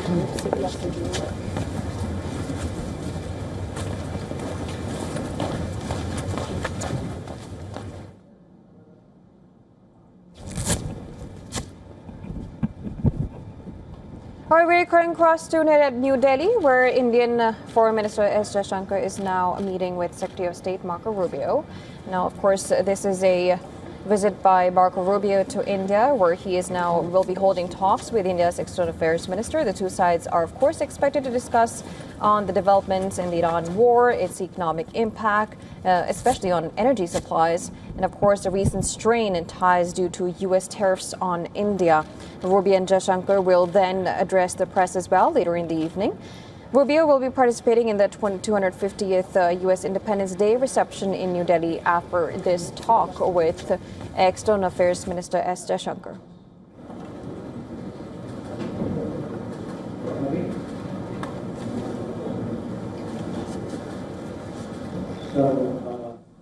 All right, we're currently cross to at New Delhi, where Indian Foreign Minister S. Jaishankar is now meeting with Secretary of State Marco Rubio. Now, of course, this is a visit by Marco Rubio to India, where he is now will be holding talks with India's External Affairs Minister. The two sides are, of course, expected to discuss on the developments in the Iran war, its economic impact, especially on energy supplies, and of course the recent strain in ties due to U.S. tariffs on India. Rubio and Jaishankar will then address the press as well later in the evening. Rubio will be participating in the 250th U.S. Independence Day reception in New Delhi after this talk with External Affairs Minister S. Jaishankar.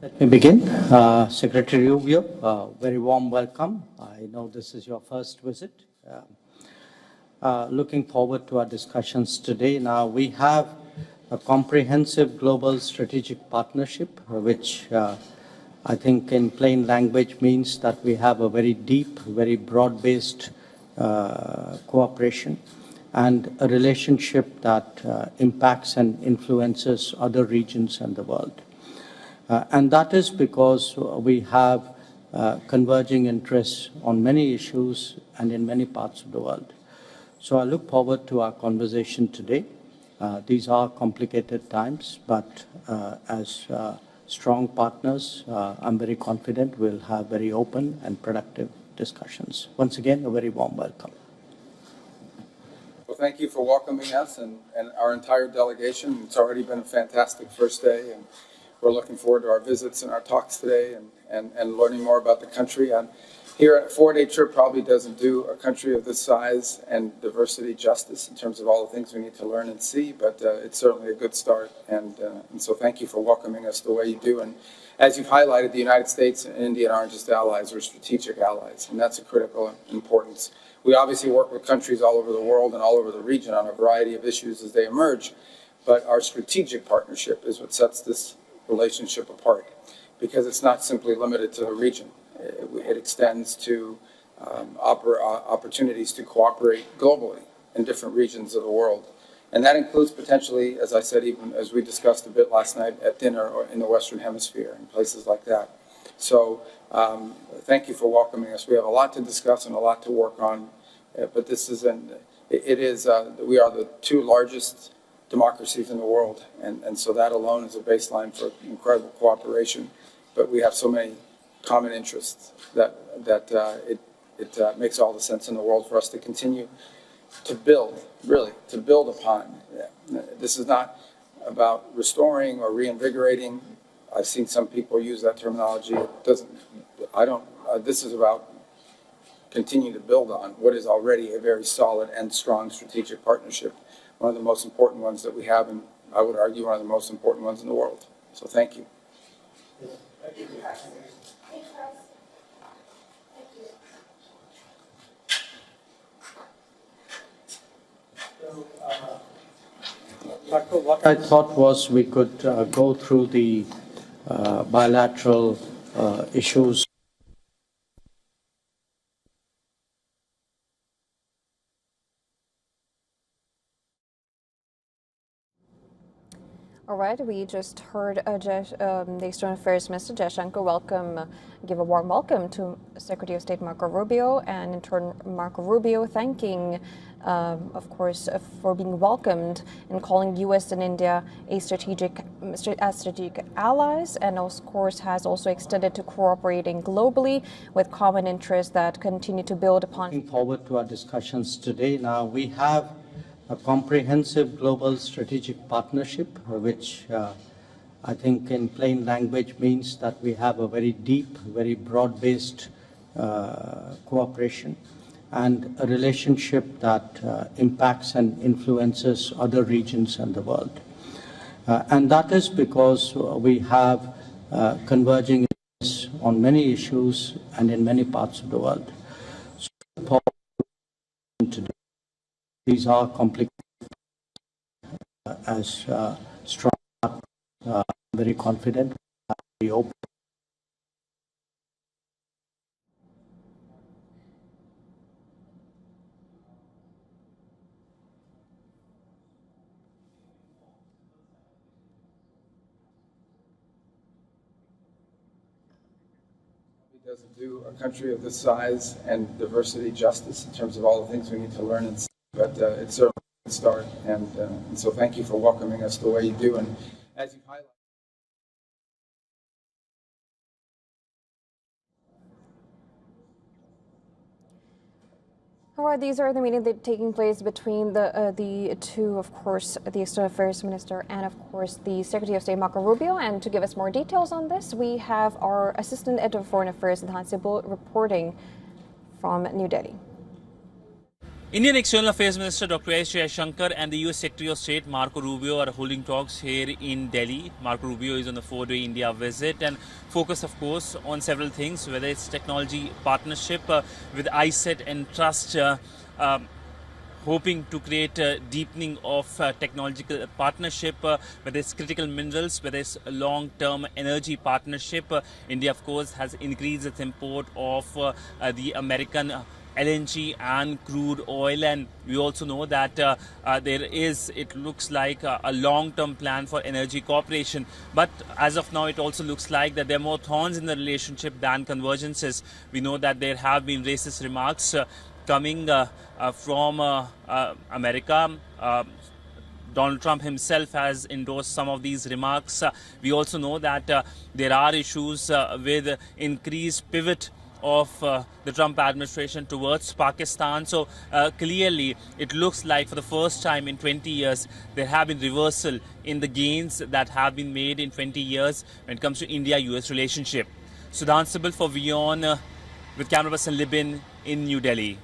Let me begin. Secretary Rubio, very warm welcome. I know this is your first visit. Looking forward to our discussions today. Now, we have a comprehensive global strategic partnership, which I think in plain language means that we have a very deep, very broad-based cooperation and a relationship that impacts and influences other regions and the world. And that is because we have converging interests on many issues and in many parts of the world. So I look forward to our conversation today. These are complicated times, but as strong partners, I'm very confident we'll have very open and productive discussions. Once again, a very warm welcome. Well, thank you for welcoming us and our entire delegation. It's already been a fantastic first day, and we're looking forward to our visits and our talks today and learning more about the country. Here, a 4-day trip probably doesn't do a country of this size and diversity justice in terms of all the things we need to learn and see, but it's certainly a good start. And so thank you for welcoming us the way you do. And as you've highlighted, the United States and India aren't just allies, we're strategic allies, and that's a critical importance. We obviously work with countries all over the world and all over the region on a variety of issues as they emerge, but our strategic partnership is what sets this relationship apart, because it's not simply limited to the region. It extends to opportunities to cooperate globally in different regions of the world. And that includes potentially, as I said, even as we discussed a bit last night at dinner, or in the Western Hemisphere and places like that. So thank you for welcoming us. We have a lot to discuss and a lot to work on, but this is we are the two largest democracies in the world, and so that alone is a baseline for incredible cooperation. But we have so many common interests that it makes all the sense in the world for us to continue to build, really, to build upon. This is not about restoring or reinvigorating. I've seen some people use that terminology. This is about continuing to build on what is already a very solid and strong strategic partnership, one of the most important ones that we have, and I would argue one of the most important ones in the world. So thank you. Doctor, what I thought was we could go through the bilateral issues. All right, we just heard the External Affairs Minister Jaishankar give a warm welcome to Secretary of State Marco Rubio, and in turn Marco Rubio thanking, of course, for being welcomed and calling U.S. and India as strategic allies, and of course has also extended to cooperating globally with common interests that continue to build upon. Looking forward to our discussions today. Now, we have a comprehensive global strategic partnership, which I think in plain language means that we have a very deep, very broad-based cooperation and a relationship that impacts and influences other regions and the world. And that is because we have converging interests on many issues and in many parts of the world. So, today, these are complicated has strong, very confident, very open. Doesn't do a country of this size and diversity justice in terms of all the things we need to learn and see, but it's certainly a good start, and so thank you for welcoming us the way you do. And as you've highlighted, All right, these are the meetings that are taking place between the two, of course, the External Affairs Minister and, of course, the Secretary of State, Marco Rubio. And to give us more details on this, we have our Assistant Editor of Foreign Affairs, Dhan Sibul, reporting from New Delhi. Indian External Affairs Minister Dr. Jaishankar and the US Secretary of State Marco Rubio are holding talks here in Delhi. Marco Rubio is on the 4-day India visit and focus, of course, on several things, whether it's technology partnership with ISET and Trust, hoping to create a deepening of technological partnership, whether it's critical minerals, whether it's a long-term energy partnership. India, of course, has increased its import of the American LNG and crude oil, and we also know that it looks like a long-term plan for energy cooperation. But as of now, it also looks like that there are more thorns in the relationship than convergences. We know that there have been racist remarks coming from America. Donald Trump himself has endorsed some of these remarks. We also know that there are issues with increased pivot of the Trump administration towards Pakistan. So clearly it looks like for the first time in 20 years there have been reversal in the gains that have been made in 20 years when it comes to India-US relationship. Dhan Sibul for WION with camera person Libin in New Delhi.